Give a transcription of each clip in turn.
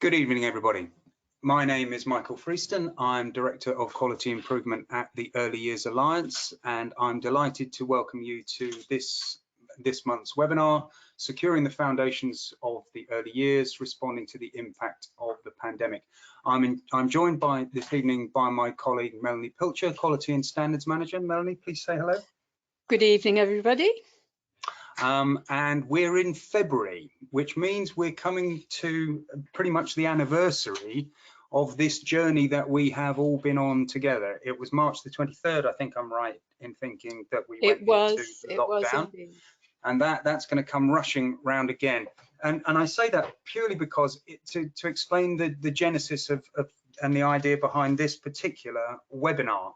Good evening, everybody. My name is Michael Freeston. I'm Director of Quality Improvement at the Early Years Alliance, and I'm delighted to welcome you to this month's webinar, Securing the Foundations of the Early Years, Responding to the Impact of the Pandemic. I'm joined this evening by my colleague, Melanie Pilcher, Quality and Standards Manager. Melanie, please say hello. Good evening, everybody. And we're in February, which means we're coming to pretty much the anniversary of this journey that we have all been on together. It was March the 23rd, I think I'm right in thinking that we went into lockdown. And that's going to come rushing round again. And I say that purely because to explain the genesis of and the idea behind this particular webinar.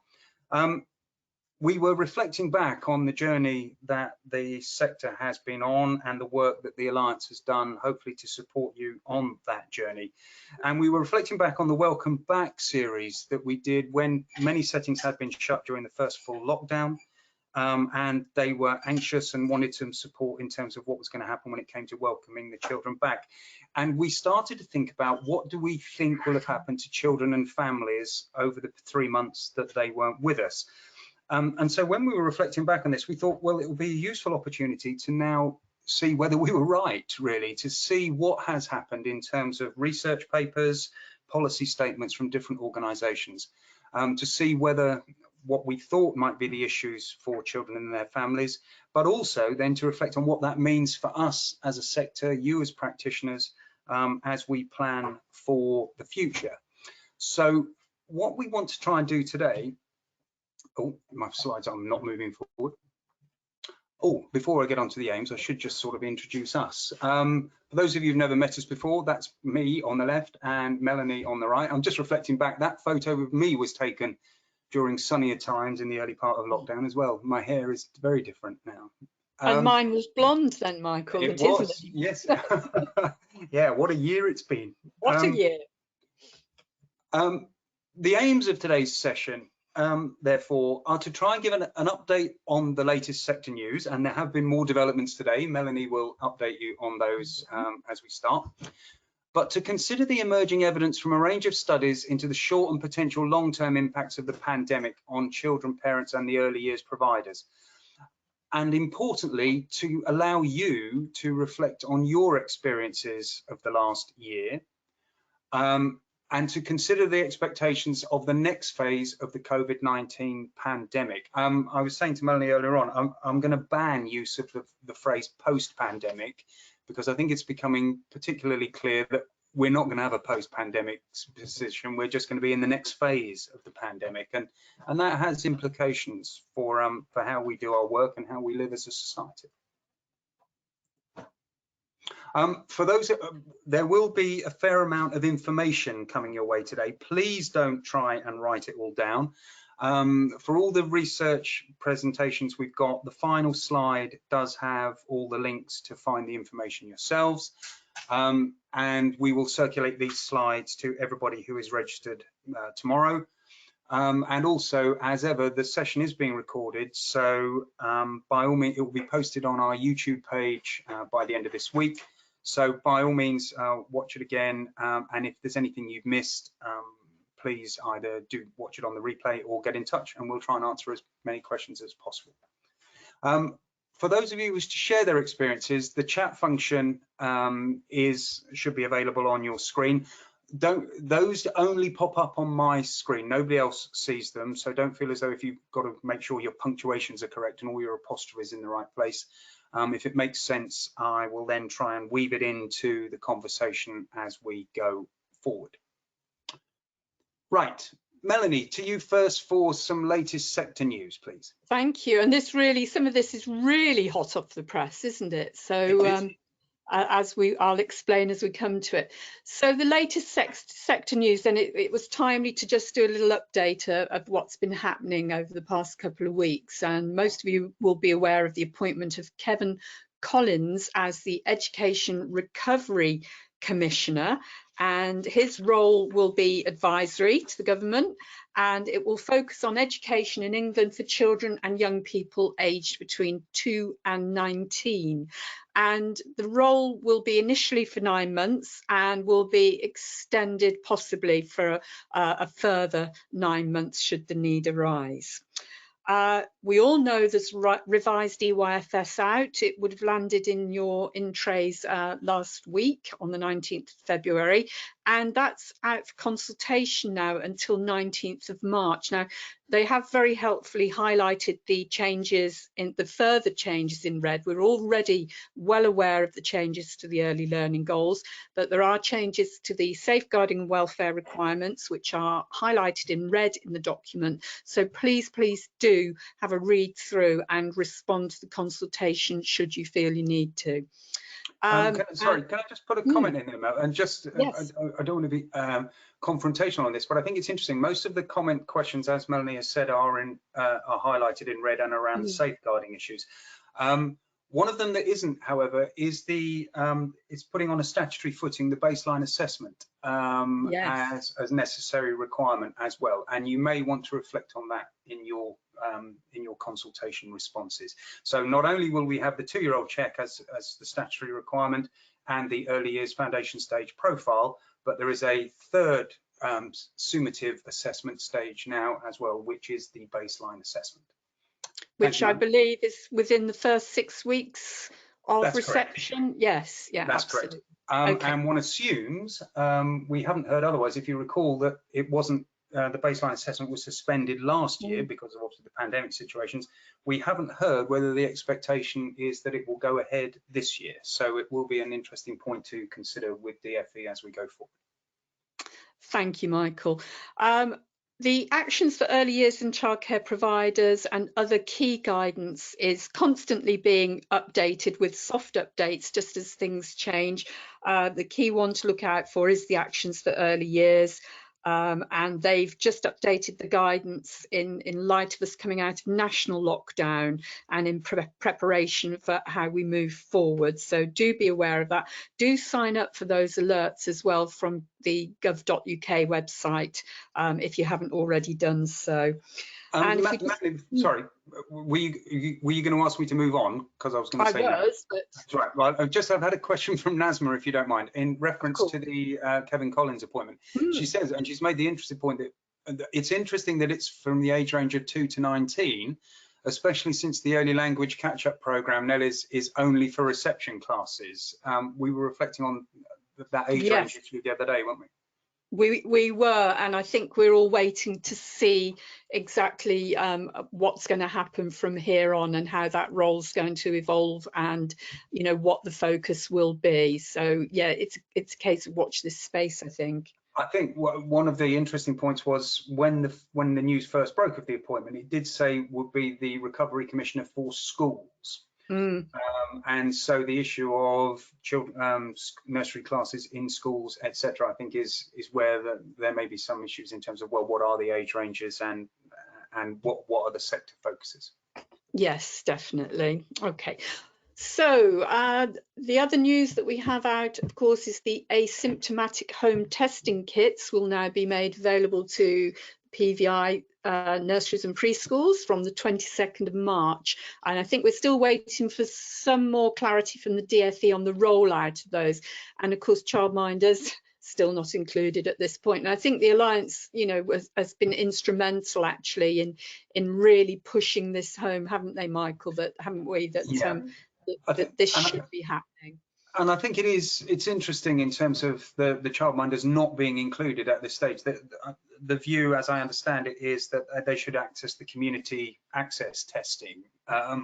We were reflecting back on the journey that the sector has been on and the work that the Alliance has done, hopefully to support you on that journey. And we were reflecting back on the Welcome Back series that we did when many settings had been shut during the first full lockdown. And they were anxious and wanted some support in terms of what was going to happen when it came to welcoming the children back. And we started to think about what do we think will have happened to children and families over the 3 months that they weren't with us. And so when we were reflecting back on this, we thought, well, it would be a useful opportunity to now see whether we were right, really, to see what has happened in terms of research papers, policy statements from different organisations, to see whether what we thought might be the issues for children and their families, but also then to reflect on what that means for us as a sector, you as practitioners, as we plan for the future. So what we want to try and do today, oh, my slides are not moving forward. Oh, before I get onto the aims, I should just sort of introduce us. For those of you who've never met us before, that's me on the left and Melanie on the right. I'm just reflecting back, that photo of me was taken during sunnier times in the early part of lockdown as well. My hair is very different now. And mine was blonde then, Michael. It was, yes. Yeah, what a year it's been. What a year. The aims of today's session, therefore, are to try and give an update on the latest sector news, and there have been more developments today. Melanie will update you on those as we start. But to consider the emerging evidence from a range of studies into the short and potential long-term impacts of the pandemic on children, parents, and the early years providers. And importantly, to allow you to reflect on your experiences of the last year, and to consider the expectations of the next phase of the COVID-19 pandemic. I was saying to Melanie earlier on, I'm going to ban use of the phrase post-pandemic, because I think it's becoming particularly clear that we're not going to have a post-pandemic position. We're just going to be in the next phase of the pandemic, and that has implications for how we do our work and how we live as a society. For those, there will be a fair amount of information coming your way today. Please don't try and write it all down. For all the research presentations we've got, the final slide does have all the links to find the information yourselves. And we will circulate these slides to everybody who is registered tomorrow. And also, as ever, the session is being recorded. So by all means, it will be posted on our YouTube page by the end of this week. So by all means, watch it again. And if there's anything you've missed, please either do watch it on the replay or get in touch, and we'll try and answer as many questions as possible. For those of you who wish to share their experiences, the chat function should be available on your screen. Those only pop up on my screen. Nobody else sees them, so don't feel as though if you've got to make sure your punctuations are correct and all your apostrophes in the right place. If it makes sense, I will then try and weave it into the conversation as we go forward. Right, Melanie, to you first for some latest sector news, please. Thank you. And this really, some of this is really hot off the press, isn't it? So I'll explain as we come to it. So the latest sector news, and it was timely to just do a little update of what's been happening over the past couple of weeks. And most of you will be aware of the appointment of Kevin Collins as the Education Recovery Commissioner, and his role will be advisory to the government, and it will focus on education in England for children and young people aged between 2 and 19. and the role will be initially for 9 months and will be extended possibly for a further 9 months should the need arise. We all know there's revised EYFS out. It would have landed in your in-trays last week on the 19th of February, and that's out for consultation now until 19th of March. Now, they have very helpfully highlighted the changes, in the further changes in red. We're already well aware of the changes to the early learning goals, but there are changes to the safeguarding and welfare requirements, which are highlighted in red in the document. So please, please do have a read through and respond to the consultation should you feel you need to. Sorry, can I just put a comment in there, Mel? And just, yes. I don't want to be confrontational on this, but I think it's interesting. Most of the comment questions, as Melanie has said, are highlighted in red and around the safeguarding issues. One of them that isn't, however, is it's putting on a statutory footing the baseline assessment as necessary requirement as well. And you may want to reflect on that in your consultation responses. So not only will we have the 2-year-old check as the statutory requirement and the early years foundation stage profile, but there is a third summative assessment stage now as well, which is the baseline assessment. Which I believe is within the first 6 weeks of reception. Correct. Yes, yeah, that's absolutely. Correct. And one assumes, we haven't heard otherwise, if you recall, that it wasn't, the baseline assessment was suspended last year because of obviously the pandemic situations. We haven't heard whether the expectation is that it will go ahead this year. So it will be an interesting point to consider with DFE as we go forward. Thank you, Michael. The actions for early years and childcare providers and other key guidance is constantly being updated with soft updates just as things change. The key one to look out for is the actions for early years. And they've just updated the guidance in light of us coming out of national lockdown and in preparation for how we move forward. So do be aware of that. Do sign up for those alerts as well from the gov.uk website if you haven't already done so. Sorry, were you going to ask me to move on? Because I was going to say I was, but that's right. Well, I've had a question from Nazma, if you don't mind, in reference to the Kevin Collins appointment. She says, and she's made the interesting point that it's interesting that it's from the age range of 2 to 19, especially since the early language catch-up program, Nell, is only for reception classes. We were reflecting on that age range the other day, weren't we? We were, and I think we're all waiting to see exactly what's going to happen from here on and how that role's going to evolve, and you know what the focus will be. So yeah, it's a case of watch this space, I think. I think one of the interesting points was when the news first broke of the appointment, it did say would be the Recovery Commissioner for Schools. And so the issue of children, nursery classes in schools, etc., I think is where there may be some issues in terms of, well, what are the age ranges and what are the sector focuses? Yes, definitely. Okay. So the other news that we have out, of course, is the asymptomatic home testing kits will now be made available to PVI nurseries and preschools from the 22nd of March. And I think we're still waiting for some more clarity from the DFE on the rollout of those. And of course, childminders still not included at this point. And I think the Alliance, you know, has been instrumental actually in really pushing this home, haven't they, Michael? Haven't we? That this should be happening. And I think it's interesting in terms of the childminders not being included at this stage. The view, as I understand it, is that they should access the community access testing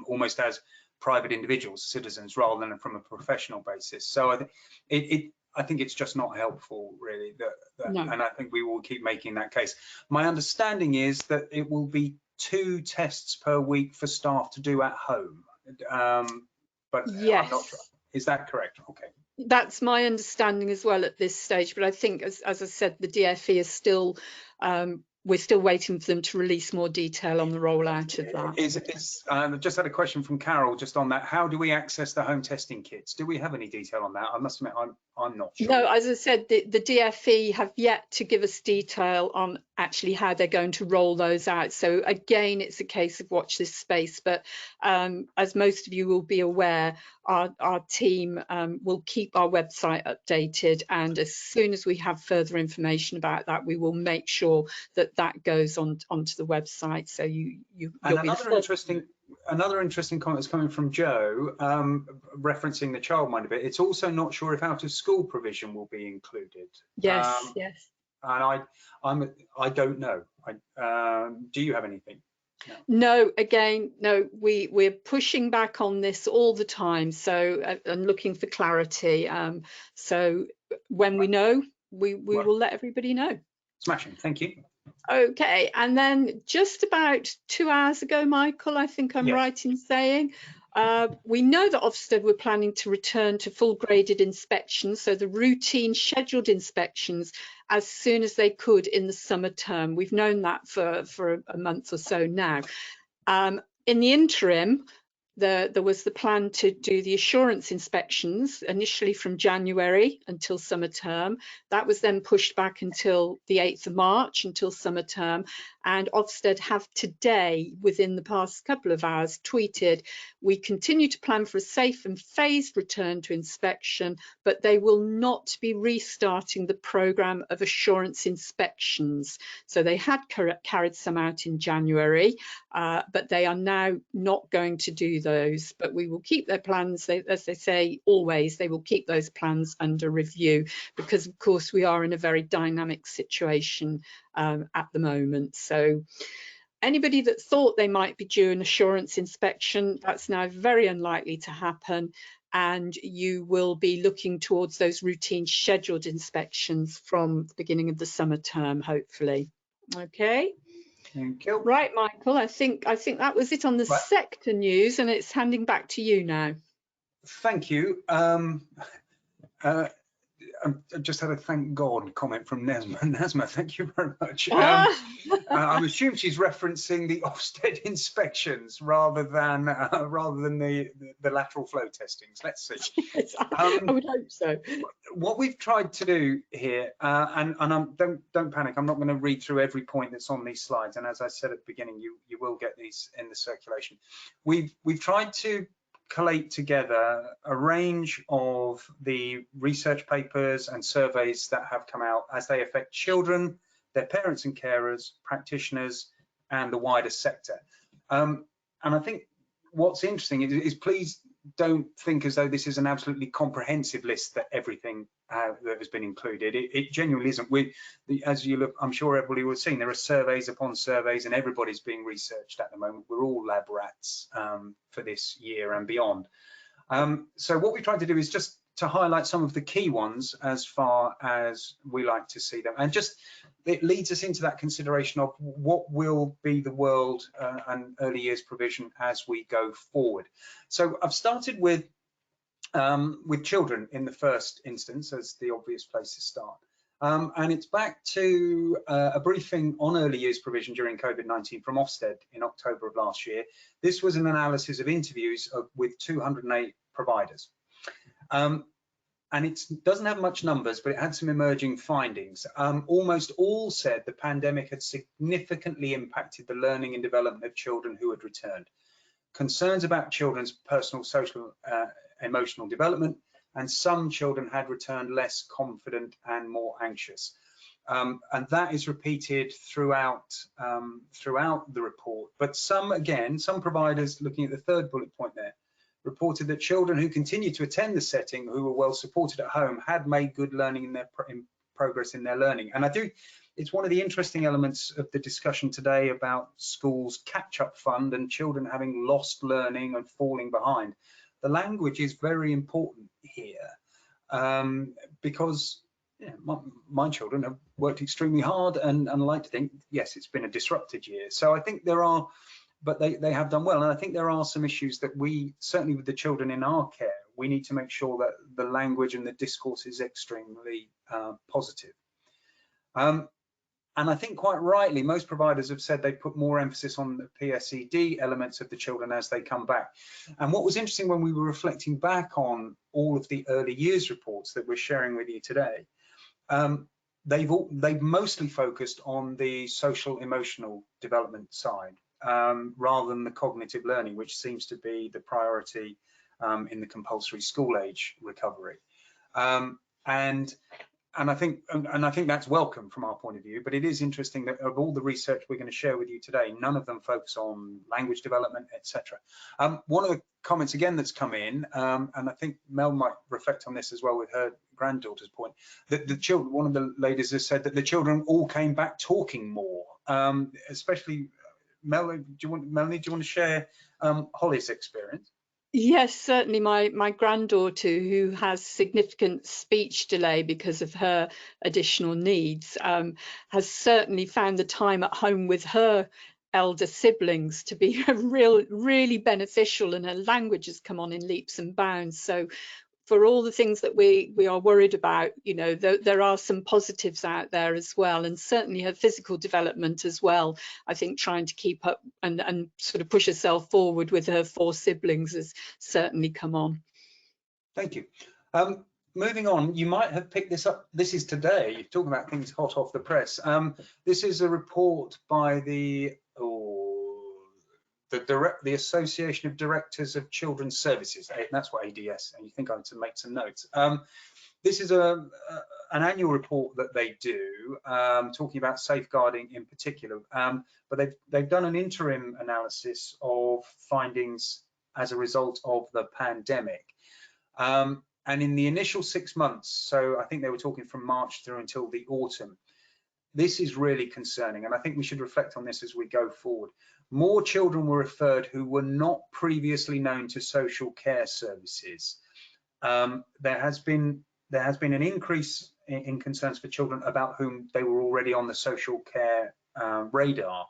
almost as private individuals, citizens, rather than from a professional basis. So I think it's just not helpful, really. No. And I think we will keep making that case. My understanding is that it will be 2 tests per week for staff to do at home. But yes. I'm not sure. Is that correct? Okay. That's my understanding as well at this stage. But I think, as I said, the DFE is still, we're still waiting for them to release more detail on the rollout of that. I just had a question from Carol just on that. How do we access the home testing kits? Do we have any detail on that? I must admit, I'm not sure. No, as I said, the DFE have yet to give us detail on actually how they're going to roll those out. So again, it's a case of watch this space. But as most of you will be aware, our team will keep our website updated. And as soon as we have further information about that, we will make sure that that goes onto the website. So you'll be the first. Another interesting comment is coming from Joe, referencing the childminder bit. It's also not sure if out of school provision will be included. Yes, yes. And I don't know. Do you have anything? No, again, no, we're pushing back on this all the time. So and looking for clarity. So when we know, we will let everybody know. Smashing, thank you. Okay, and then just about 2 hours ago, Michael, I think I'm right in saying, we know that Ofsted were planning to return to full graded inspections, so the routine scheduled inspections, as soon as they could in the summer term. We've known that for a month or so now. In the interim, there was the plan to do the assurance inspections initially from January until summer term. That was then pushed back until the 8th of March, until summer term. And Ofsted have today, within the past couple of hours, tweeted, we continue to plan for a safe and phased return to inspection, but they will not be restarting the programme of assurance inspections. So they had carried some out in January, but they are now not going to do those. But we will keep their plans, as they say always, they will keep those plans under review, because of course we are in a very dynamic situation at the moment. So anybody that thought they might be due an assurance inspection, that's now very unlikely to happen, and you will be looking towards those routine scheduled inspections from the beginning of the summer term, hopefully. Okay. Thank you. Right, Michael, I think that was it on the sector news, and it's handing back to you now. Thank you. I just had a thank God comment from Nesma. Nesma, thank you very much. I'm assuming she's referencing the Ofsted inspections rather than the lateral flow testings. Let's see. Yes, I would hope so. What we've tried to do here, and don't panic, I'm not going to read through every point that's on these slides. And as I said at the beginning, you will get these in the circulation. We've tried to collate together a range of the research papers and surveys that have come out as they affect children, their parents and carers, practitioners, and the wider sector. And I think what's interesting is please don't think as though this is an absolutely comprehensive list that everything that has been included. It genuinely isn't. As you look, I'm sure everybody will have seen, there are surveys upon surveys and everybody's being researched at the moment. We're all lab rats for this year and beyond. So what we tried to do is just to highlight some of the key ones as far as we like to see them. And just, it leads us into that consideration of what will be the world and early years provision as we go forward. So I've started with children in the first instance as the obvious place to start. And it's back to a briefing on early years provision during COVID-19 from Ofsted in October of last year. This was an analysis of interviews with 208 providers. And it doesn't have much numbers, but it had some emerging findings. Almost all said the pandemic had significantly impacted the learning and development of children who had returned. Concerns about children's personal, social, emotional development, and some children had returned less confident and more anxious. And that is repeated throughout the report. But some providers, looking at the third bullet point there, reported that children who continued to attend the setting, who were well supported at home, had made good learning in progress in their learning. And it's one of the interesting elements of the discussion today about schools' catch-up fund and children having lost learning and falling behind. The language is very important here because my children have worked extremely hard and I like to think, yes, it's been a disrupted year. So I think there are, but they have done well. And I think there are some issues that we, certainly with the children in our care, we need to make sure that the language and the discourse is extremely positive. And I think quite rightly, most providers have said they put more emphasis on the PSED elements of the children as they come back. And what was interesting when we were reflecting back on all of the early years reports that we're sharing with you today, they've mostly focused on the social emotional development side rather than the cognitive learning, which seems to be the priority in the compulsory school age recovery. And I think that's welcome from our point of view, but it is interesting that of all the research we're going to share with you today, none of them focus on language development, etc. One of the comments again that's come in, and I think Mel might reflect on this as well with her granddaughter's point, that the children, one of the ladies has said that the children all came back talking more, especially Melanie, do you want to share Holly's experience? Yes, certainly. My granddaughter, who has significant speech delay because of her additional needs, has certainly found the time at home with her elder siblings to be really beneficial, and her language has come on in leaps and bounds. So for all the things that we are worried about, you know, there are some positives out there as well, and certainly her physical development as well. I think trying to keep up and sort of push herself forward with her 4 siblings has certainly come on. Thank you. Moving on, you might have picked this up. This is today. You're talking about things hot off the press. This is a report by the Association of Directors of Children's Services. That's what ADS. And you think I need to make some notes. This is an annual report that they do, talking about safeguarding in particular. But they've done an interim analysis of findings as a result of the pandemic. And in the initial 6 months, so I think they were talking from March through until the autumn, this is really concerning, and I think we should reflect on this as we go forward. More children were referred who were not previously known to social care services. There has been an increase in concerns for children about whom they were already on the social care radar,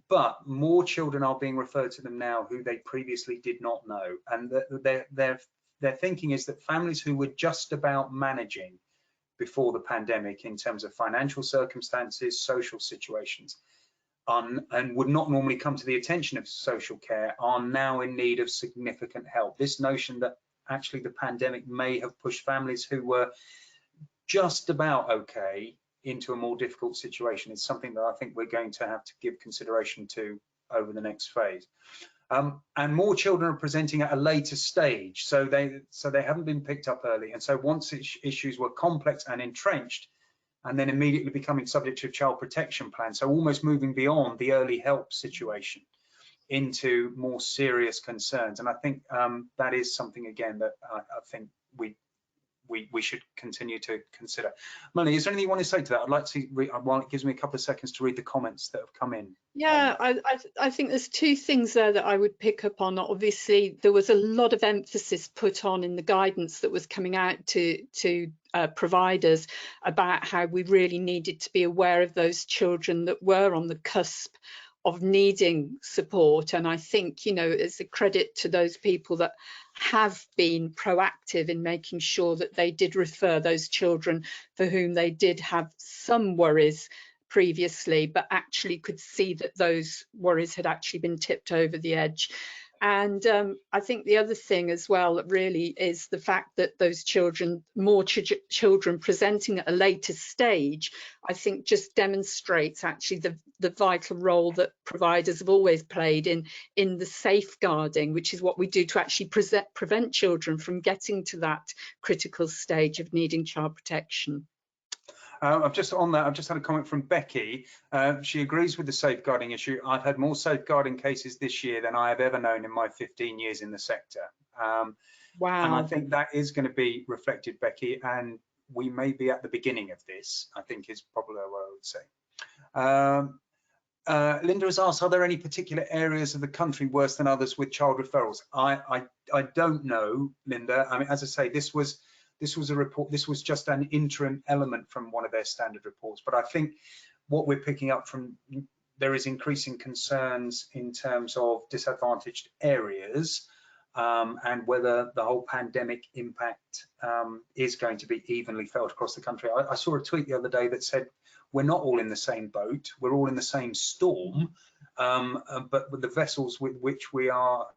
but more children are being referred to them now who they previously did not know, and their thinking is that families who were just about managing before the pandemic in terms of financial circumstances, social situations, and would not normally come to the attention of social care are now in need of significant help. This notion that actually the pandemic may have pushed families who were just about okay into a more difficult situation is something that I think we're going to have to give consideration to over the next phase. And more children are presenting at a later stage, so they haven't been picked up early. And so once issues were complex and entrenched, and then immediately becoming subject to a child protection plan, so almost moving beyond the early help situation into more serious concerns. And I think that is something again that I think we should continue to consider. Melanie, is there anything you want to say to that? I'd like to read, while it gives me a couple of seconds to read the comments that have come in. Yeah, I think there's 2 things there that I would pick up on. Obviously, there was a lot of emphasis put on in the guidance that was coming out to providers about how we really needed to be aware of those children that were on the cusp of needing support. And I think, you know, it's a credit to those people that have been proactive in making sure that they did refer those children for whom they did have some worries previously, but actually could see that those worries had actually been tipped over the edge. And I think the other thing as well really is the fact that those children, more children presenting at a later stage, I think just demonstrates actually the vital role that providers have always played in the safeguarding, which is what we do to actually prevent children from getting to that critical stage of needing child protection. I've just had a comment from Becky. She agrees with the safeguarding issue. I've had more safeguarding cases this year than I have ever known in my 15 years in the sector. Wow. And I think that is going to be reflected, Becky, and we may be at the beginning of this, I think is probably what I would say. Linda has asked, are there any particular areas of the country worse than others with child referrals? I don't know, Linda. I mean, as I say, this was a report, this was just an interim element from one of their standard reports. But I think what we're picking up from, there is increasing concerns in terms of disadvantaged areas. and whether the whole pandemic impact is going to be evenly felt across the country. I saw a tweet the other day that said, we're not all in the same boat, we're all in the same storm, but the vessels with which we are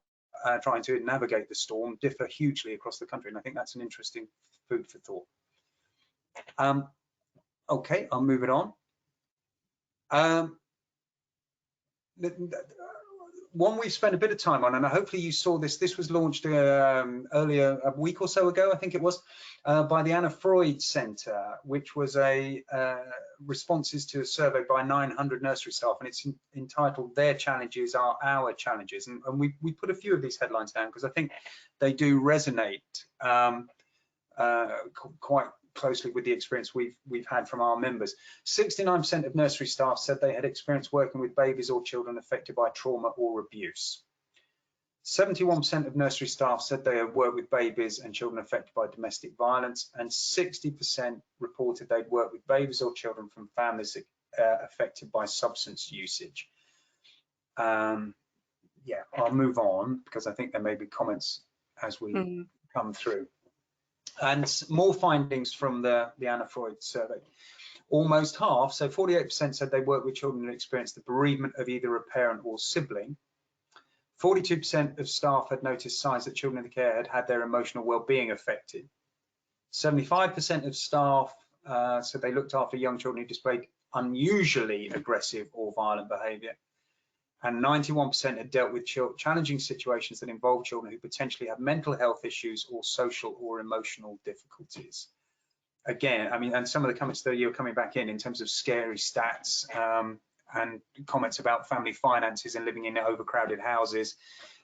trying to navigate the storm differ hugely across the country, and I think that's an interesting food for thought. Okay, I'll move it on. One we've spent a bit of time on, and hopefully you saw this. This was launched earlier, a week or so ago, I think it was, by the Anna Freud Centre, which was a responses to a survey by 900 nursery staff, and it's entitled "Their Challenges Are Our Challenges." And we put a few of these headlines down because I think they do resonate quite closely with the experience we've had from our members. 69% of nursery staff said they had experienced working with babies or children affected by trauma or abuse. 71% of nursery staff said they had worked with babies and children affected by domestic violence, and 60% reported they'd worked with babies or children from families affected by substance usage. Yeah, I'll move on because I think there may be comments as we come through. And more findings from the Anna Freud survey. Almost half, so 48%, said they worked with children who experienced the bereavement of either a parent or sibling. 42% of staff had noticed signs that children in the care had had their emotional well-being affected. 75% of staff said they looked after young children who displayed unusually aggressive or violent behaviour. And 91% had dealt with challenging situations that involve children who potentially have mental health issues or social or emotional difficulties. Again, I mean, and some of the comments that you're coming back in terms of scary stats and comments about family finances and living in overcrowded houses,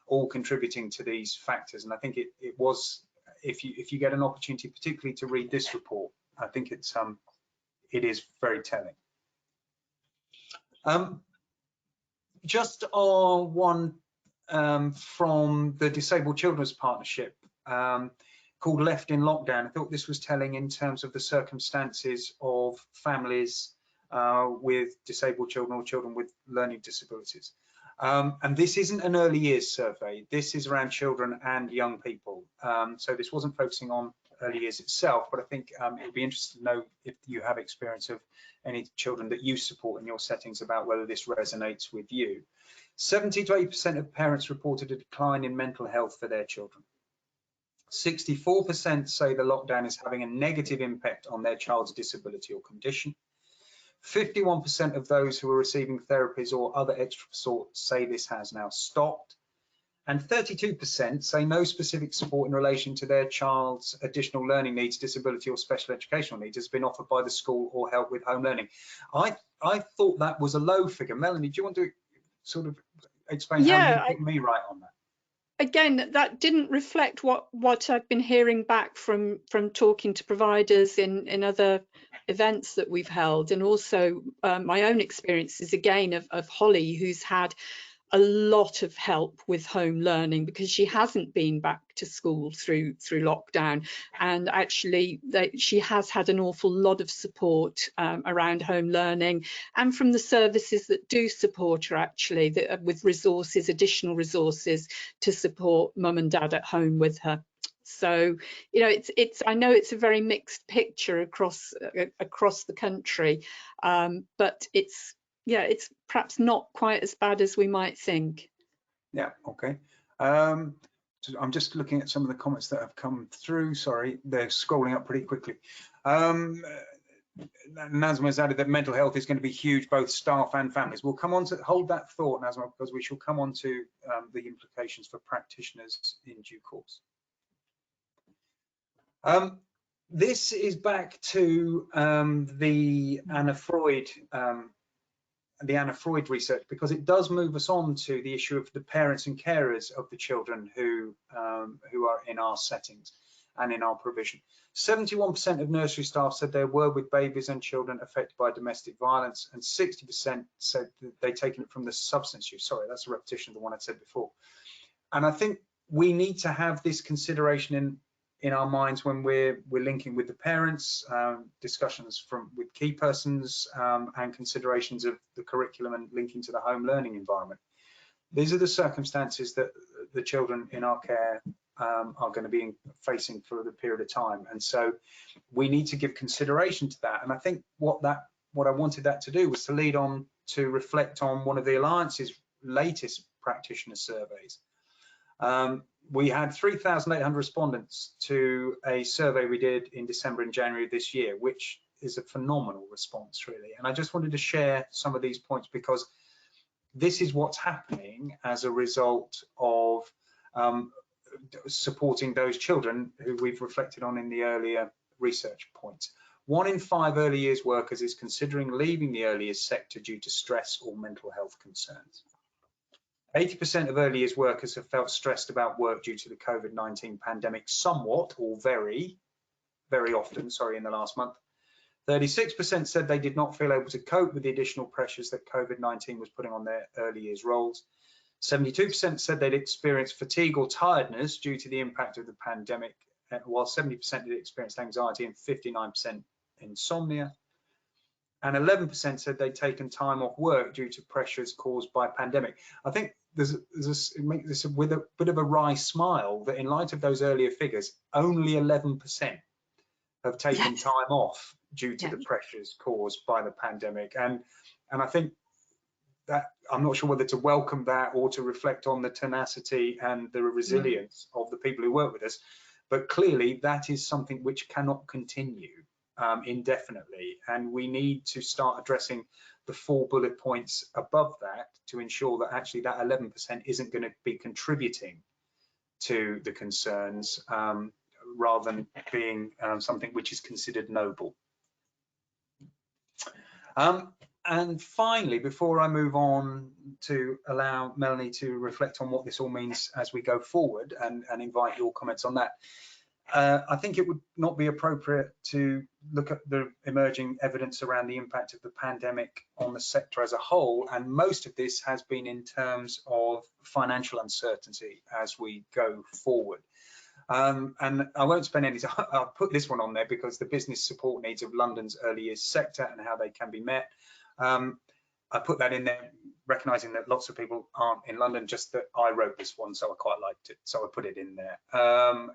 all contributing to these factors. And I think it was, if you get an opportunity, particularly to read this report, I think it is very telling. Just on one from the Disabled Children's Partnership called Left in Lockdown. I thought this was telling in terms of the circumstances of families with disabled children or children with learning disabilities. And this isn't an early years survey. This is around children and young people. So this wasn't focusing on early years itself, but I think it would be interesting to know if you have experience of any children that you support in your settings about whether this resonates with you. 70 to 80% of parents reported a decline in mental health for their children. 64% say the lockdown is having a negative impact on their child's disability or condition. 51% of those who are receiving therapies or other extra support say this has now stopped. And 32% say no specific support in relation to their child's additional learning needs, disability or special educational needs has been offered by the school or help with home learning. I thought that was a low figure. Melanie, do you want to sort of explain how you put me right on that? Again, that didn't reflect what I've been hearing back from talking to providers in other events that we've held, and also my own experiences again of Holly, who's had a lot of help with home learning because she hasn't been back to school through lockdown, and actually she has had an awful lot of support around home learning and from the services that do support her, actually, with resources, additional resources to support mum and dad at home with her. So, you know, I know it's a very mixed picture across the country, but it's perhaps not quite as bad as we might think. Yeah, okay. So I'm just looking at some of the comments that have come through. Sorry, they're scrolling up pretty quickly. Nazma has added that mental health is going to be huge, both staff and families. We'll come on to hold that thought, Nazma, because we shall come on to the implications for practitioners in due course. This is back to the Anna Freud research, because it does move us on to the issue of the parents and carers of the children who are in our settings and in our provision. 71% of nursery staff said they were with babies and children affected by domestic violence, and 60% said that they'd taken it from the substance use. Sorry, that's a repetition of the one I said before. And I think we need to have this consideration in our minds when we're linking with the parents, discussions with key persons, and considerations of the curriculum and linking to the home learning environment. These are the circumstances that the children in our care are going to be facing for the period of time, and so we need to give consideration to that. And I think what I wanted that to do was to lead on to reflect on one of the Alliance's latest practitioner surveys. We had 3,800 respondents to a survey we did in December and January of this year, which is a phenomenal response, really. And I just wanted to share some of these points because this is what's happening as a result of supporting those children who we've reflected on in the earlier research points. 1 in 5 early years workers is considering leaving the early years sector due to stress or mental health concerns. 80% of early years workers have felt stressed about work due to the COVID-19 pandemic somewhat or very often, in the last month. 36% said they did not feel able to cope with the additional pressures that COVID-19 was putting on their early years roles. 72% said they'd experienced fatigue or tiredness due to the impact of the pandemic, while 70% did experience anxiety and 59% insomnia. And 11% said they'd taken time off work due to pressures caused by pandemic. I think it makes this with a bit of a wry smile that in light of those earlier figures, only 11% have taken time off due to the pressures caused by the pandemic. And I think that I'm not sure whether to welcome that or to reflect on the tenacity and the resilience of the people who work with us. But clearly that is something which cannot continue indefinitely. And we need to start addressing the 4 bullet points above that to ensure that actually that 11% isn't going to be contributing to the concerns rather than being something which is considered noble. And finally, before I move on to allow Melanie to reflect on what this all means as we go forward and invite your comments on that, I think it would not be appropriate to look at the emerging evidence around the impact of the pandemic on the sector as a whole, and most of this has been in terms of financial uncertainty as we go forward. And I won't spend any time, I'll put this one on there because the business support needs of London's early years sector and how they can be met. I put that in there, recognising that lots of people aren't in London, just that I wrote this one, so I quite liked it, so I put it in there.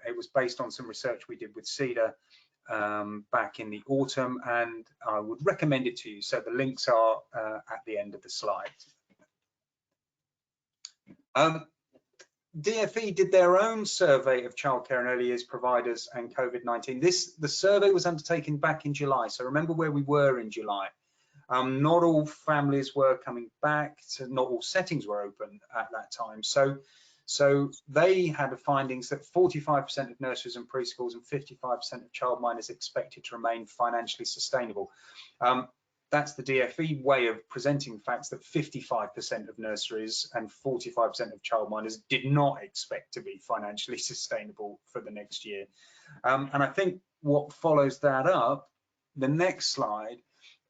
It was based on some research we did with CEDA back in the autumn, and I would recommend it to you. So the links are at the end of the slide. DFE did their own survey of childcare and early years providers and COVID-19. The survey was undertaken back in July, so remember where we were in July. Not all families were coming back, so not all settings were open at that time. So they had the findings that 45% of nurseries and preschools and 55% of childminders expected to remain financially sustainable. That's the DFE way of presenting facts, that 55% of nurseries and 45% of childminders did not expect to be financially sustainable for the next year. And I think what follows that up, the next slide,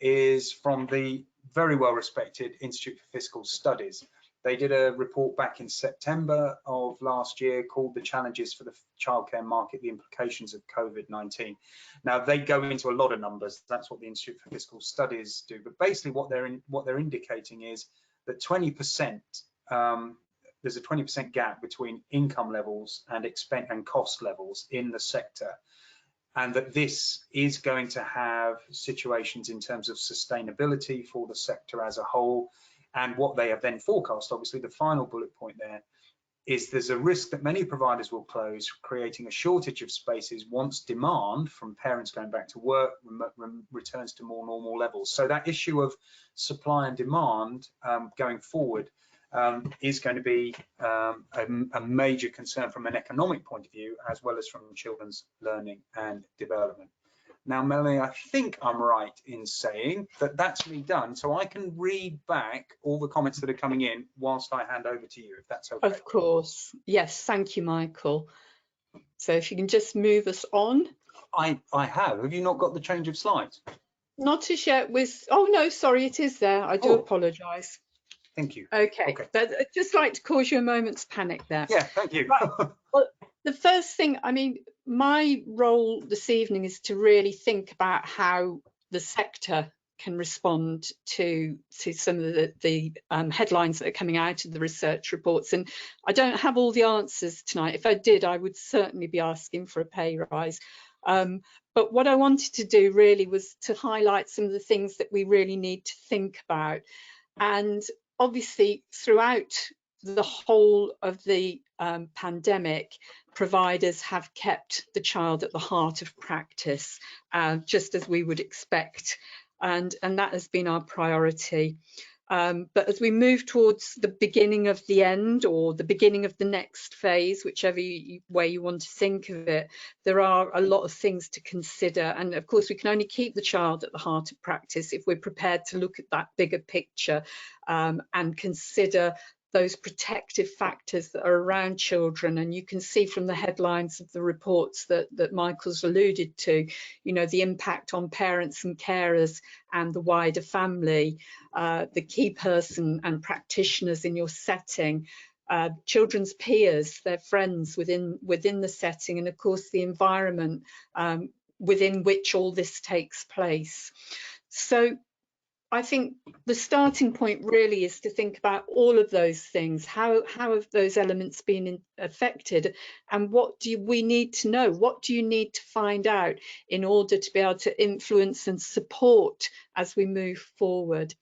is from the very well-respected Institute for Fiscal Studies. They did a report back in September of last year called The Challenges for the Childcare Market, the Implications of COVID-19. Now, they go into a lot of numbers. That's what the Institute for Fiscal Studies do. But basically what they're indicating is that 20%, there's a 20% gap between income levels and expense and cost levels in the sector. And that this is going to have situations in terms of sustainability for the sector as a whole. And what they have then forecast, obviously the final bullet point there, is there's a risk that many providers will close, creating a shortage of spaces once demand from parents going back to work returns to more normal levels. So that issue of supply and demand going forward is going to be a major concern from an economic point of view, as well as from children's learning and development. Now, Melanie, I think I'm right in saying that that's me done, so I can read back all the comments that are coming in whilst I hand over to you, if that's okay. Of course. Yes, thank you, Michael. So if you can just move us on. I have. Have you not got the change of slides? Not as yet. Oh, no, sorry, it is there. I do apologise. Thank you. Okay, but I'd just like to cause you a moment's panic there. Yeah, thank you. Right. Well, the first thing, I mean, my role this evening is to really think about how the sector can respond to some of the headlines that are coming out of the research reports. And I don't have all the answers tonight. If I did, I would certainly be asking for a pay rise. But what I wanted to do really was to highlight some of the things that we really need to think about. And obviously, throughout the whole of the pandemic, providers have kept the child at the heart of practice, just as we would expect. And that has been our priority. But as we move towards the beginning of the end, or the beginning of the next phase, whichever way you want to think of it, there are a lot of things to consider. And of course, we can only keep the child at the heart of practice if we're prepared to look at that bigger picture and consider those protective factors that are around children. And you can see from the headlines of the reports that Michael's alluded to, you know, the impact on parents and carers and the wider family, the key person and practitioners in your setting, children's peers, their friends within the setting, and of course the environment within which all this takes place. So I think the starting point really is to think about all of those things. How have those elements been affected, and what do we need to know? What do you need to find out in order to be able to influence and support as we move forward?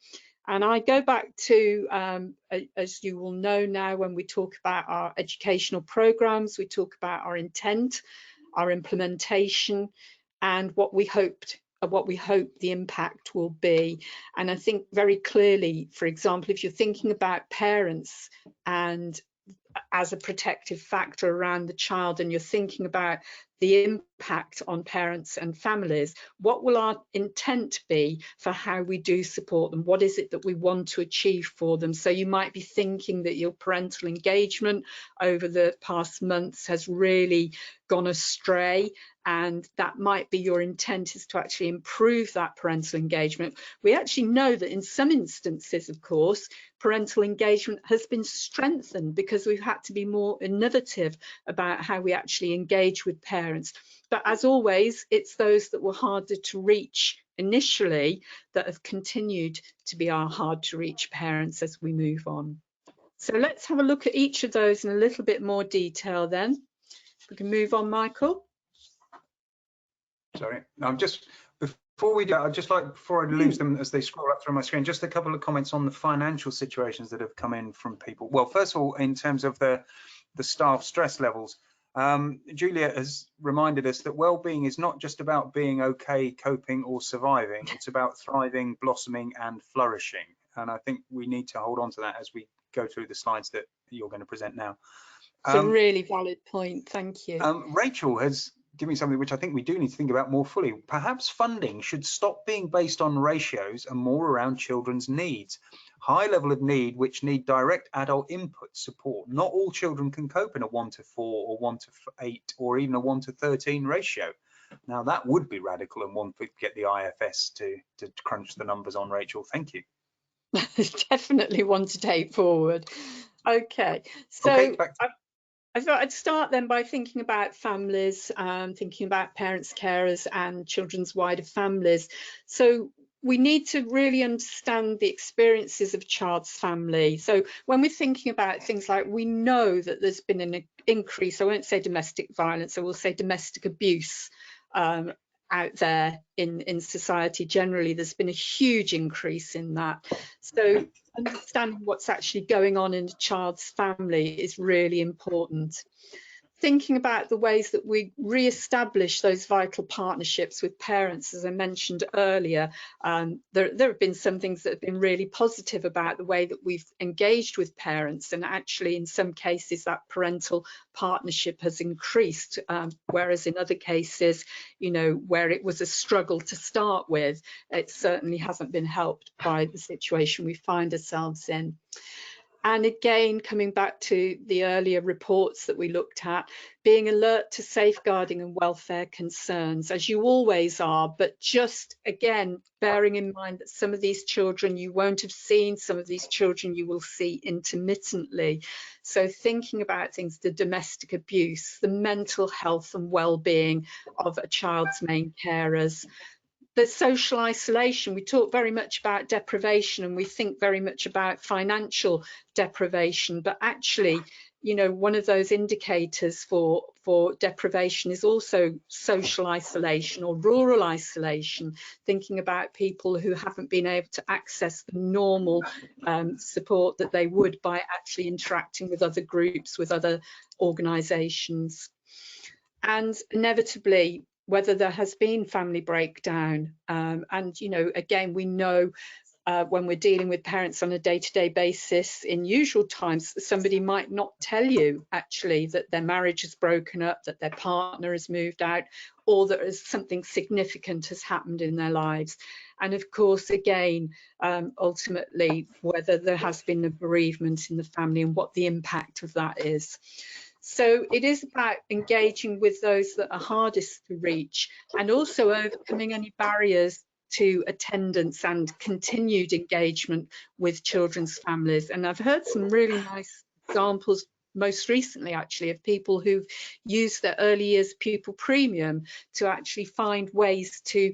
And I go back to, as you will know now, when we talk about our educational programs, we talk about our intent, our implementation, and what we hope the impact will be. And I think very clearly, for example, if you're thinking about parents and as a protective factor around the child, and you're thinking about the impact on parents and families, what will our intent be for how we do support them? What is it that we want to achieve for them? So you might be thinking that your parental engagement over the past months has really gone astray, and that might be your intent is to actually improve that parental engagement. We actually know that in some instances, of course, parental engagement has been strengthened because we've had to be more innovative about how we actually engage with parents. But as always, it's those that were harder to reach initially that have continued to be our hard to reach parents as we move on. So let's have a look at each of those in a little bit more detail then. We can move on, Michael. Sorry, I'm just, before we do, I'd just like, before I lose them as they scroll up through my screen, just a couple of comments on the financial situations that have come in from people. Well, first of all, in terms of the staff stress levels, Julia has reminded us that well-being is not just about being okay, coping or surviving. It's about thriving, blossoming and flourishing. And I think we need to hold on to that as we go through the slides that you're going to present now. It's a really valid point. Thank you. Rachel has given me something which I think we do need to think about more fully. Perhaps funding should stop being based on ratios and more around children's needs. High level of need which need direct adult input support. Not all children can cope in a 1:4 or 1:8 or even a 1:13 ratio. Now that would be radical, and one could get the EYFS to crunch the numbers on, Rachel. Thank you. Definitely one to take forward. Okay, so okay, I thought I'd start then by thinking about families, thinking about parents, carers and children's wider families. So we need to really understand the experiences of a child's family. So when we're thinking about things like, we know that there's been an increase, I won't say domestic violence, I will say domestic abuse out there in society generally. There's been a huge increase in that. So understanding what's actually going on in a child's family is really important. Thinking about the ways that we re-establish those vital partnerships with parents, as I mentioned earlier, there have been some things that have been really positive about the way that we've engaged with parents, and actually in some cases that parental partnership has increased, whereas in other cases, you know, where it was a struggle to start with, it certainly hasn't been helped by the situation we find ourselves in. And again, coming back to the earlier reports that we looked at, being alert to safeguarding and welfare concerns, as you always are, but just again, bearing in mind that some of these children you won't have seen, some of these children you will see intermittently. So thinking about things, the domestic abuse, the mental health and well-being of a child's main carers, the social isolation. We talk very much about deprivation and we think very much about financial deprivation, but actually, you know, one of those indicators for deprivation is also social isolation or rural isolation, thinking about people who haven't been able to access the normal support that they would by actually interacting with other groups, with other organisations. And inevitably, whether there has been family breakdown, and, you know, again, we know when we're dealing with parents on a day-to-day basis, in usual times, somebody might not tell you actually that their marriage has broken up, that their partner has moved out, or that something significant has happened in their lives. And of course, again, ultimately, whether there has been a bereavement in the family and what the impact of that is. So it is about engaging with those that are hardest to reach and also overcoming any barriers to attendance and continued engagement with children's families. And I've heard some really nice examples most recently, actually, of people who've used their early years pupil premium to actually find ways to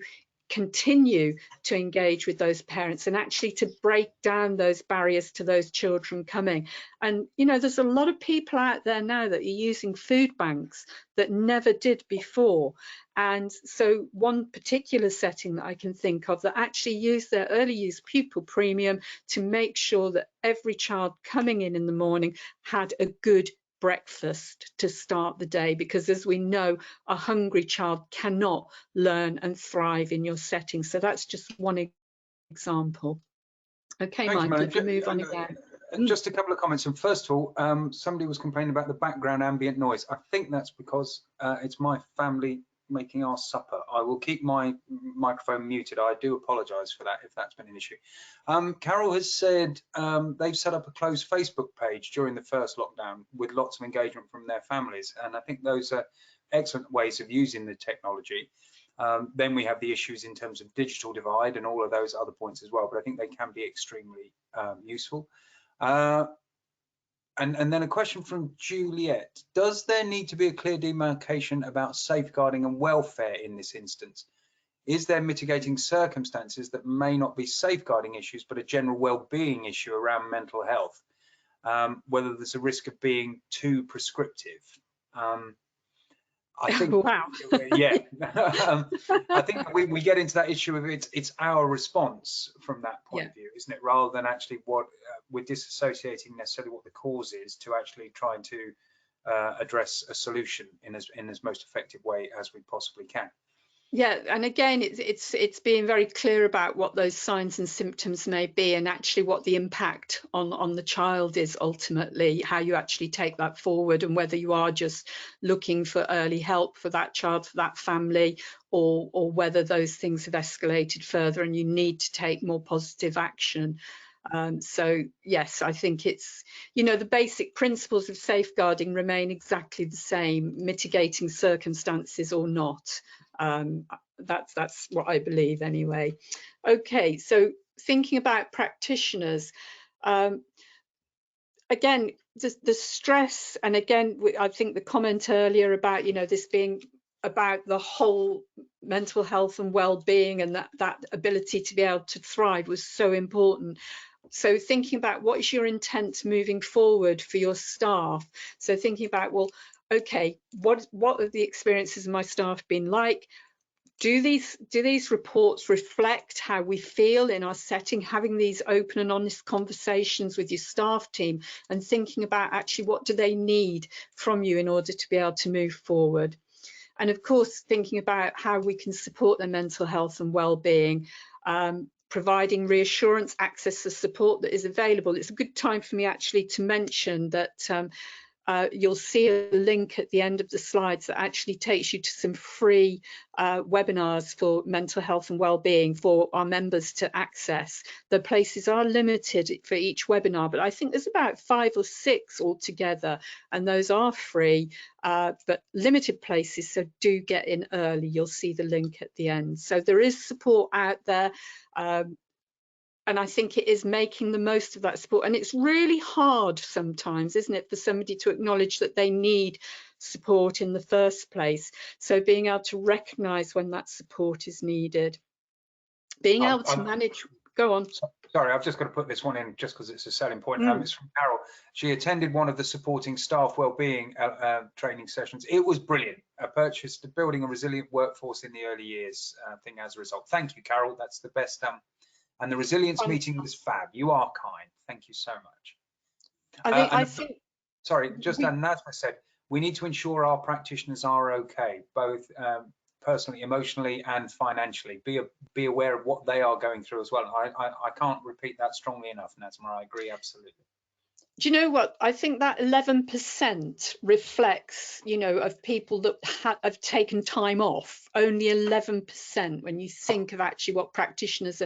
continue to engage with those parents and actually to break down those barriers to those children coming. And, you know, there's a lot of people out there now that are using food banks that never did before. And so one particular setting that I can think of that actually used their early years pupil premium to make sure that every child coming in the morning had a good breakfast to start the day, because as we know, a hungry child cannot learn and thrive in your setting. So that's just one example. Okay, Michael, if you move on again. Just a couple of comments. And first of all, somebody was complaining about the background ambient noise. I think that's because it's my family making our supper. I will keep my microphone muted. I do apologise for that if that's been an issue. Carol has said they've set up a closed Facebook page during the first lockdown with lots of engagement from their families, and I think those are excellent ways of using the technology. Then we have the issues in terms of digital divide and all of those other points as well, but I think they can be extremely useful. And then a question from Juliet. Does there need to be a clear demarcation about safeguarding and welfare in this instance? Is there mitigating circumstances that may not be safeguarding issues, but a general well-being issue around mental health? Whether there's a risk of being too prescriptive? I think, wow. Yeah, I think we get into that issue of it's our response from that point of view, isn't it? Rather than actually what we're disassociating necessarily what the cause is to actually trying to address a solution in as most effective way as we possibly can. Yeah, and again, it's being very clear about what those signs and symptoms may be, and actually what the impact on the child is ultimately, how you actually take that forward, and whether you are just looking for early help for that child, for that family, or whether those things have escalated further and you need to take more positive action. So yes, I think it's, you know, the basic principles of safeguarding remain exactly the same, mitigating circumstances or not. That's what I believe anyway. Okay, so thinking about practitioners, again, the stress, and again, I think the comment earlier about, you know, this being about the whole mental health and well-being, and that ability to be able to thrive was so important. So thinking about what is your intent moving forward for your staff. So thinking about, well, okay, what have the experiences of my staff been like? Do these reports reflect how we feel in our setting? Having these open and honest conversations with your staff team and thinking about actually what do they need from you in order to be able to move forward. And of course, thinking about how we can support their mental health and well-being, providing reassurance, access to support that is available. It's a good time for me actually to mention that you'll see a link at the end of the slides that actually takes you to some free webinars for mental health and well-being for our members to access. The places are limited for each webinar, but I think there's about 5 or 6 altogether, and those are free, but limited places, so do get in early. You'll see the link at the end. So there is support out there. And I think it is making the most of that support. And it's really hard sometimes, isn't it, for somebody to acknowledge that they need support in the first place. So being able to recognise when that support is needed. being able to manage. Go on. Sorry, I've just got to put this one in just because it's a selling point. It's from Carol. She attended one of the supporting staff wellbeing training sessions. It was brilliant. Purchased building a resilient workforce in the early years thing as a result. Thank you, Carol. That's the best. And the resilience meeting was fab. You are kind. Thank you so much. I think. Sorry, just as Nazma said, we need to ensure our practitioners are okay, both personally, emotionally, and financially. Be aware of what they are going through as well. I can't repeat that strongly enough, Nazma. I agree absolutely. Do you know what? I think that 11% reflects, you know, of people that have taken time off. Only 11% when you think of actually what practitioners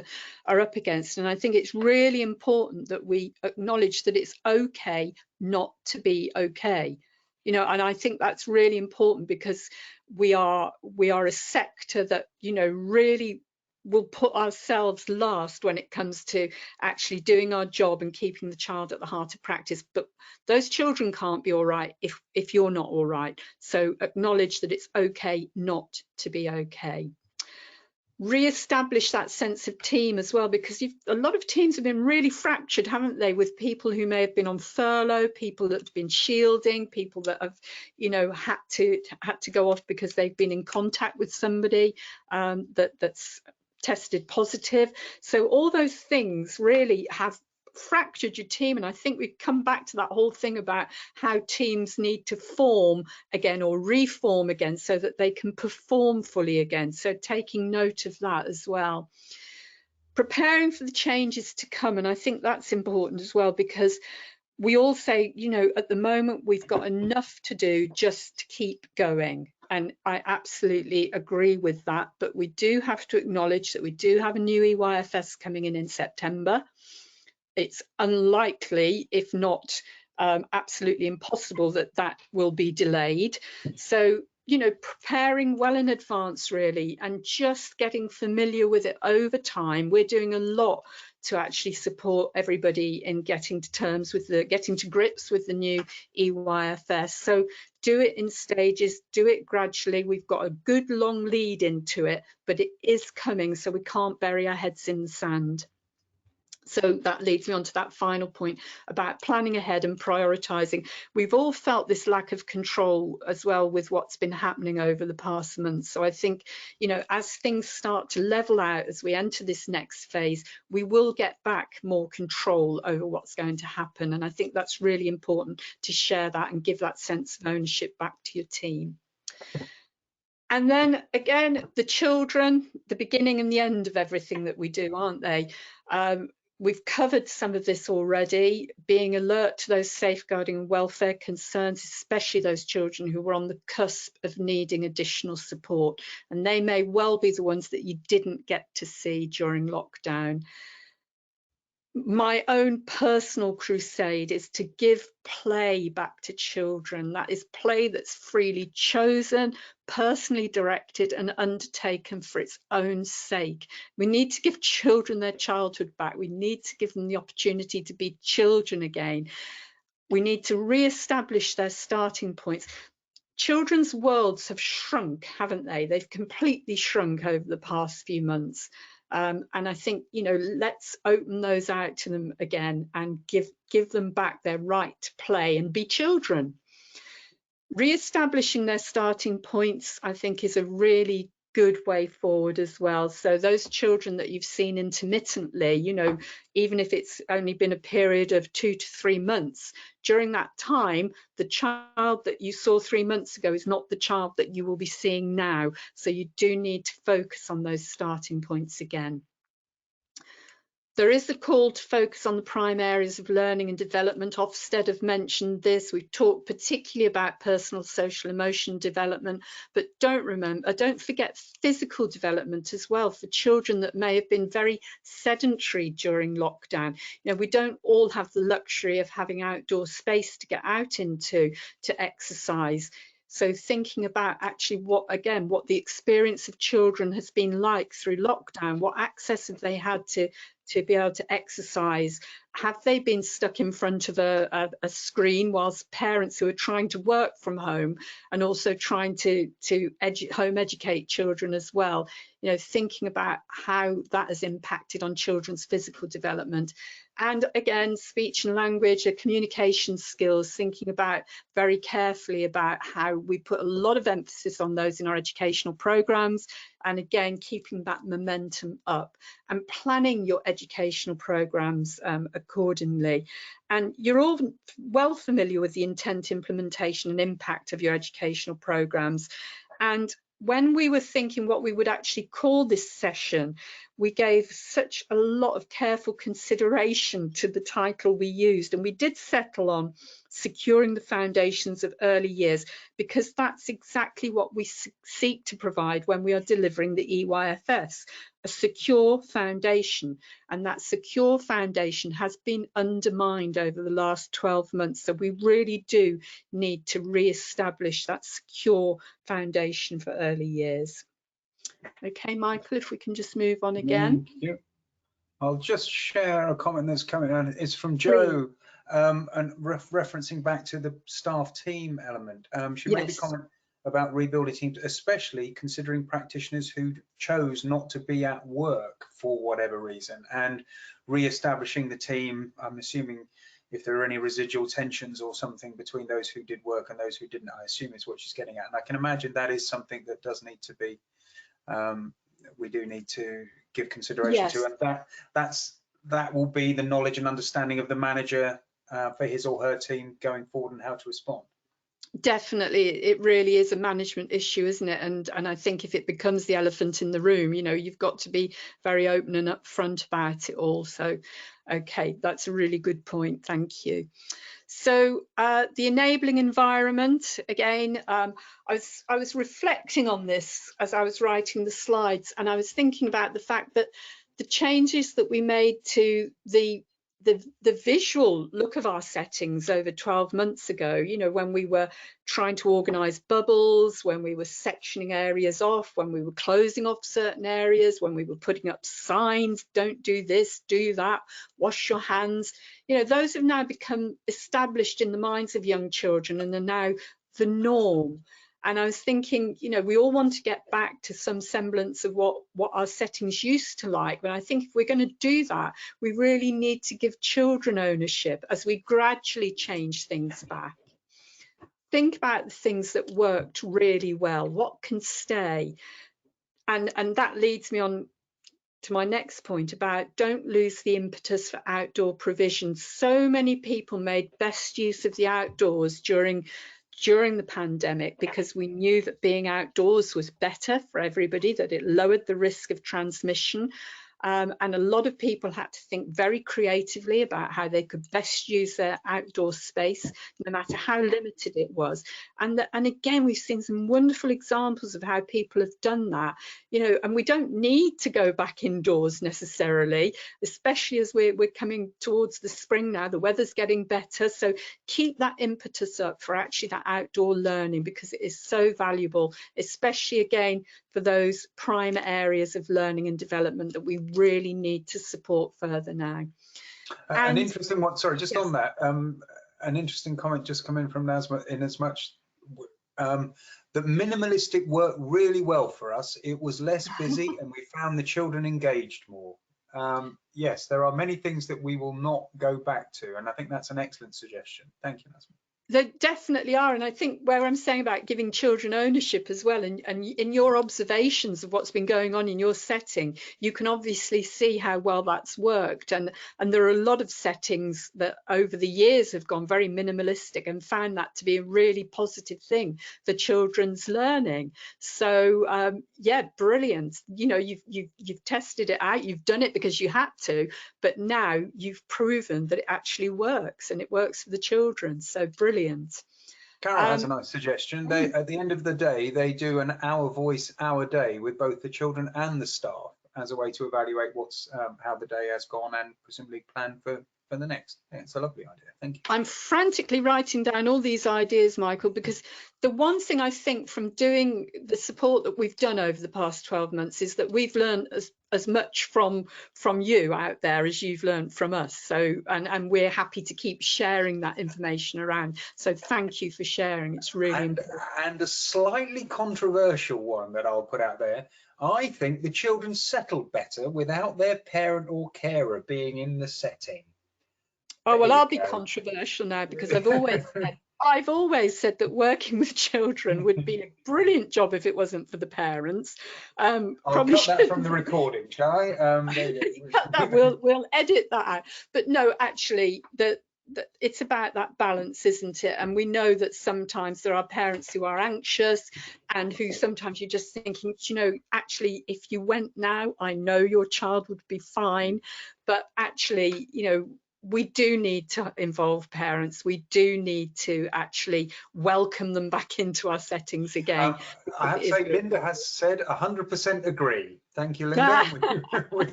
are up against. And I think it's really important that we acknowledge that it's okay not to be okay. You know, and I think that's really important because we are a sector that, you know, really will put ourselves last when it comes to actually doing our job and keeping the child at the heart of practice. But those children can't be all right if you're not all right. So acknowledge that it's okay not to be okay. Re-establish that sense of team as well, because a lot of teams have been really fractured, haven't they, with people who may have been on furlough, people that have been shielding, people that have, you know, had to go off because they've been in contact with somebody that's tested positive. So all those things really have fractured your team, and I think we've come back to that whole thing about how teams need to form again or reform again so that they can perform fully again. So taking note of that as well. Preparing for the changes to come, and I think that's important as well, because we all say, you know, at the moment we've got enough to do just to keep going. And I absolutely agree with that. But we do have to acknowledge that we do have a new EYFS coming in September. It's unlikely, if not absolutely impossible, that will be delayed. So, you know, preparing well in advance really, and just getting familiar with it over time. We're doing a lot to actually support everybody in getting to grips with the new EYFS. So do it in stages, do it gradually. We've got a good long lead into it, but it is coming, so we can't bury our heads in the sand. So that leads me on to that final point about planning ahead and prioritising. We've all felt this lack of control as well with what's been happening over the past months. So I think, you know, as things start to level out, as we enter this next phase, we will get back more control over what's going to happen. And I think that's really important to share that and give that sense of ownership back to your team. And then again, the children, the beginning and the end of everything that we do, aren't they? We've covered some of this already, being alert to those safeguarding and welfare concerns, especially those children who were on the cusp of needing additional support. And they may well be the ones that you didn't get to see during lockdown. My own personal crusade is to give play back to children. That is play that's freely chosen, personally directed and undertaken for its own sake. We need to give children their childhood back. We need to give them the opportunity to be children again. We need to re-establish their starting points. Children's worlds have shrunk, haven't they? They've completely shrunk over the past few months. And I think, you know, let's open those out to them again and give them back their right to play and be children. Re-establishing their starting points, I think, is a really good way forward as well. So those children that you've seen intermittently, you know, even if it's only been a period of 2 to 3 months, during that time, the child that you saw 3 months ago is not the child that you will be seeing now. So you do need to focus on those starting points again. There is a call to focus on the prime areas of learning and development. Ofsted have mentioned this. We've talked particularly about personal, social, emotional development, but don't forget physical development as well for children that may have been very sedentary during lockdown. You know, we don't all have the luxury of having outdoor space to get out into to exercise. So thinking about actually what the experience of children has been like through lockdown, what access have they had to to be able to exercise? Have they been stuck in front of a screen whilst parents who are trying to work from home and also trying to home educate children as well? You know, thinking about how that has impacted on children's physical development. And again, speech and language, communication skills, thinking about very carefully about how we put a lot of emphasis on those in our educational programs, and again, keeping that momentum up and planning your educational programs accordingly. And you're all well familiar with the intent, implementation and impact of your educational programs. And when we were thinking what we would actually call this session, we gave such a lot of careful consideration to the title we used, and we did settle on securing the foundations of early years, because that's exactly what we seek to provide when we are delivering the EYFS, a secure foundation. And that secure foundation has been undermined over the last 12 months. So we really do need to re-establish that secure foundation for early years. Okay, Michael, if we can just move on again. Thank you. I'll just share a comment that's coming on. It's from Joe, and referencing back to the staff team element. She maybe comment about rebuilding teams, especially considering practitioners who chose not to be at work for whatever reason, and re-establishing the team. I'm assuming if there are any residual tensions or something between those who did work and those who didn't, I assume is what she's getting at. And I can imagine that is something that does need to be, we do need to give consideration to, and that will be the knowledge and understanding of the manager for his or her team going forward and how to respond. Definitely, it really is a management issue, isn't it? And I think if it becomes the elephant in the room, you know, you've got to be very open and upfront about it all. So, okay, that's a really good point. Thank you. So the enabling environment, again, I was reflecting on this as I was writing the slides, and I was thinking about the fact that the changes that we made to the visual look of our settings over 12 months ago, you know, when we were trying to organise bubbles, when we were sectioning areas off, when we were closing off certain areas, when we were putting up signs, don't do this, do that, wash your hands, you know, those have now become established in the minds of young children and are now the norm. And I was thinking, you know, we all want to get back to some semblance of what our settings used to like. But I think if we're going to do that, we really need to give children ownership as we gradually change things back. Think about the things that worked really well, what can stay. And that leads me on to my next point about don't lose the impetus for outdoor provision. So many people made best use of the outdoors during the pandemic because we knew that being outdoors was better for everybody, that it lowered the risk of transmission. And a lot of people had to think very creatively about how they could best use their outdoor space, no matter how limited it was. And again, we've seen some wonderful examples of how people have done that, you know, and we don't need to go back indoors necessarily, especially as we're coming towards the spring now, the weather's getting better. So keep that impetus up for actually that outdoor learning, because it is so valuable, especially again for those prime areas of learning and development that we really need to support further now. An interesting one, sorry, just on that, an interesting comment just come in from Nazma, in as much that minimalistic worked really well for us. It was less busy and we found the children engaged more. Yes, there are many things that we will not go back to, and I think that's an excellent suggestion. Thank you, Nazma. They definitely are, and I think where I'm saying about giving children ownership as well, and in your observations of what's been going on in your setting, you can obviously see how well that's worked, and there are a lot of settings that over the years have gone very minimalistic and found that to be a really positive thing for children's learning. So yeah, brilliant. You know, you've tested it out, you've done it because you had to, but now you've proven that it actually works, and it works for the children. So brilliant. Carol has a nice suggestion. They, at the end of the day, they do an hour voice, hour day with both the children and the staff as a way to evaluate what's how the day has gone and presumably plan for for the next. Yeah, it's a lovely idea. Thank you. I'm frantically writing down all these ideas, Michael, because the one thing I think from doing the support that we've done over the past 12 months is that we've learned as much from you out there as you've learned from us. So, and we're happy to keep sharing that information around. So thank you for sharing. It's really important. And a slightly controversial one that I'll put out there. I think the children settle better without their parent or carer being in the setting. Oh, well, I'll be controversial now, because I've always said that working with children would be a brilliant job if it wasn't for the parents. I'll cut that from the recording, shall I? We'll edit that out. But no, actually, it's about that balance, isn't it? And we know that sometimes there are parents who are anxious and who sometimes you're just thinking, you know, actually, if you went now, I know your child would be fine. But actually, you know, we do need to involve parents. We do need to actually welcome them back into our settings again. I have to say, Linda has said 100% agree. Thank you, Linda. We'll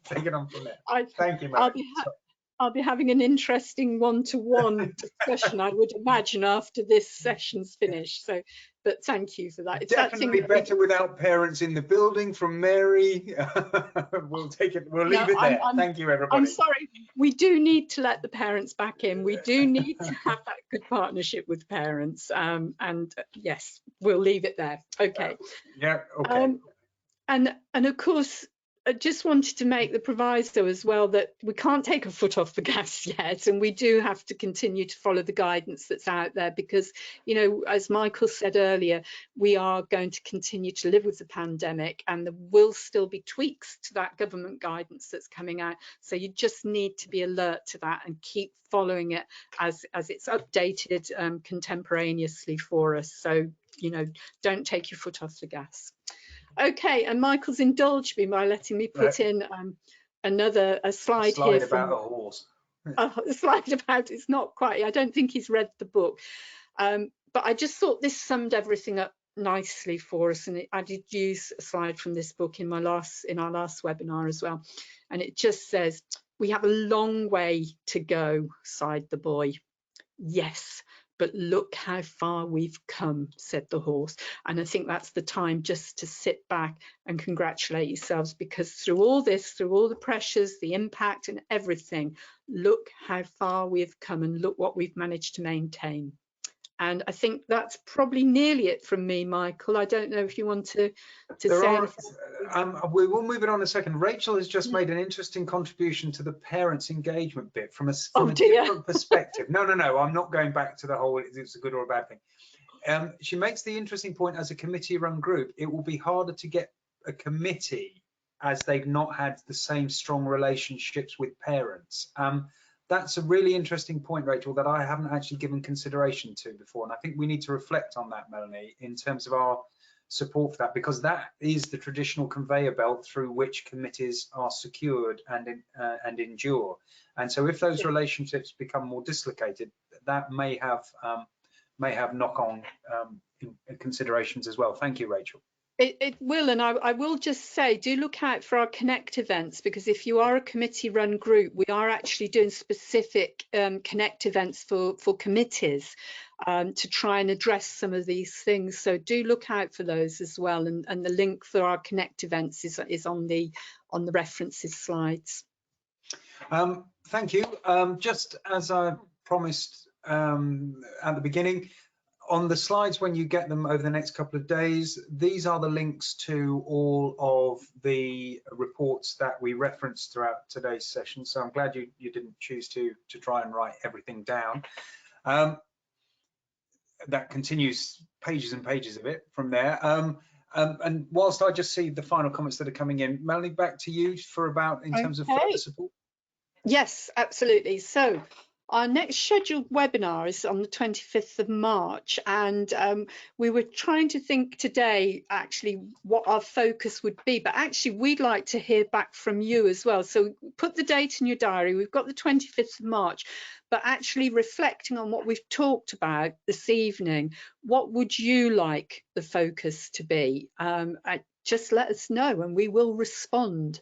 take it on from there. Thank you, Melanie. I'll be having an interesting one-to-one discussion, I would imagine, after this session's finished. So, but thank you for that. It's definitely better without parents in the building, from Mary. We'll take it. We'll leave it there. Thank you, everybody. I'm sorry. We do need to let the parents back in. We do need to have that good partnership with parents. And yes, we'll leave it there. Okay. Yeah. Okay. And of course, I just wanted to make the proviso as well that we can't take a foot off the gas yet, and we do have to continue to follow the guidance that's out there, because, you know, as Michael said earlier, we are going to continue to live with the pandemic, and there will still be tweaks to that government guidance that's coming out. So you just need to be alert to that and keep following it as it's updated contemporaneously for us. So, you know, don't take your foot off the gas. Okay, and Michael's indulged me by letting me put in a slide here about a horse. A slide about, it's not quite, I don't think he's read the book, but I just thought this summed everything up nicely for us, and I did use a slide from this book in our last webinar as well, and it just says, "We have a long way to go," sighed the boy. "Yes, but look how far we've come," said the horse. And I think that's the time just to sit back and congratulate yourselves, because through all this, through all the pressures, the impact and everything, look how far we've come and look what we've managed to maintain. And I think that's probably nearly it from me, Michael. I don't know if you want to say anything. We will move it on in a second. Rachel has just made an interesting contribution to the parents' engagement bit from a different perspective. No, I'm not going back to the whole it's a good or a bad thing. She makes the interesting point, as a committee-run group, it will be harder to get a committee as they've not had the same strong relationships with parents. That's a really interesting point, Rachel, that I haven't actually given consideration to before. And I think we need to reflect on that, Melanie, in terms of our support for that, because that is the traditional conveyor belt through which committees are secured and endure. And so if those relationships become more dislocated, that may have knock-on considerations as well. Thank you, Rachel. It will, and I will just say, do look out for our Connect events, because if you are a committee-run group, we are actually doing specific Connect events for committees to try and address some of these things. So do look out for those as well, and the link for our Connect events is on the references slides. Thank you. Just as I promised at the beginning, on the slides, when you get them over the next couple of days, these are the links to all of the reports that we referenced throughout today's session. So I'm glad you didn't choose to try and write everything down. That continues pages and pages of it from there. And whilst I just see the final comments that are coming in, Melanie, back to you for in terms of further support. Yes, absolutely. So our next scheduled webinar is on the 25th of March, and we were trying to think today actually what our focus would be, but actually we'd like to hear back from you as well. So put the date in your diary. We've got the 25th of March, but actually reflecting on what we've talked about this evening, what would you like the focus to be? Just let us know and we will respond.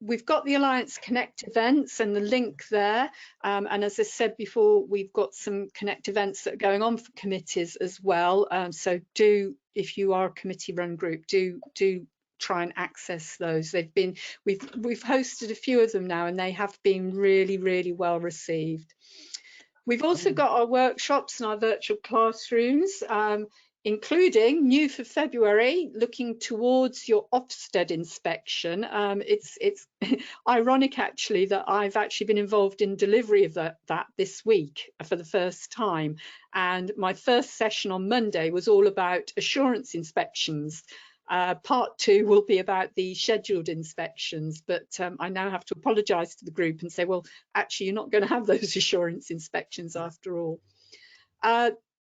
We've got the Alliance Connect events and the link there. And as I said before, we've got some Connect events that are going on for committees as well. So do, if you are a committee run group, do try and access those. We've hosted a few of them now, and they have been really, really well received. We've also got our workshops and our virtual classrooms, including new for February, looking towards your Ofsted inspection. It's ironic actually that I've actually been involved in delivery of that this week for the first time. And my first session on Monday was all about assurance inspections. Part 2 will be about the scheduled inspections, but I now have to apologise to the group and say, well, actually, you're not going to have those assurance inspections after all.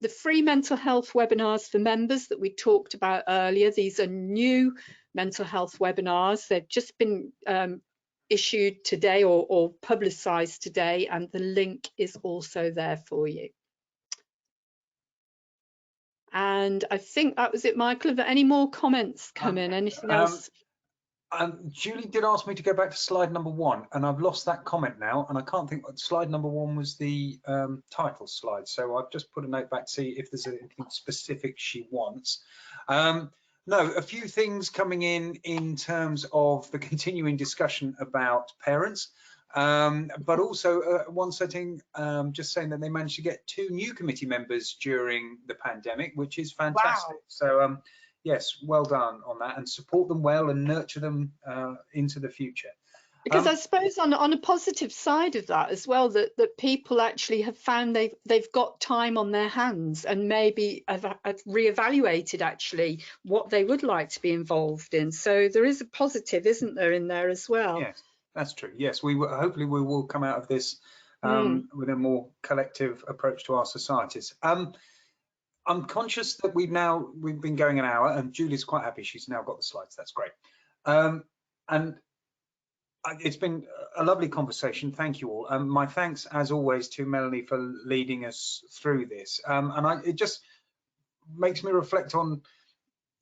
The free mental health webinars for members that we talked about earlier, these are new mental health webinars. They've just been issued today or publicised today, and the link is also there for you. And I think that was it, Michael. Have there any more comments come in? Anything else? Julie did ask me to go back to slide number 1, and I've lost that comment now, and I can't think what slide number 1 was. The title slide. So I've just put a note back to see if there's anything specific she wants. No, a few things coming in terms of the continuing discussion about parents. But also one setting just saying that they managed to get 2 new committee members during the pandemic, which is fantastic. Wow. So yes, well done on that, and support them well and nurture them into the future. Because I suppose on a positive side of that as well, that people actually have found they've got time on their hands and maybe have reevaluated actually what they would like to be involved in. So there is a positive, isn't there, in there as well? Yes. That's true. Yes, hopefully we will come out of this with a more collective approach to our societies. I'm conscious that we've been going an hour, and Julie's quite happy. She's now got the slides. That's great. And it's been a lovely conversation. Thank you all. My thanks, as always, to Melanie for leading us through this. It just makes me reflect on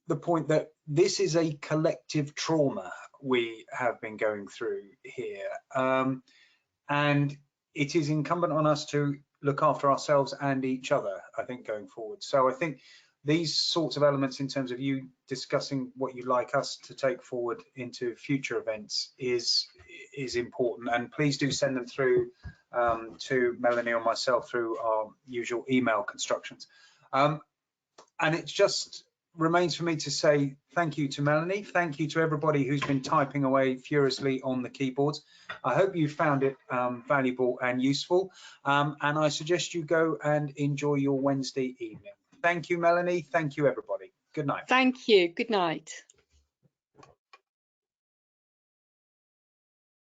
the point that this is a collective trauma we have been going through here, and it is incumbent on us to look after ourselves and each other, I think, going forward. So I think these sorts of elements in terms of you discussing what you'd like us to take forward into future events is important, and please do send them through to Melanie or myself through our usual email constructions. And it's just remains for me to say thank you to Melanie, thank you to everybody who's been typing away furiously on the keyboards. I hope you found it valuable and useful, and I suggest you go and enjoy your Wednesday evening. Thank you, Melanie. Thank you, everybody. Good night. Thank you. Good night.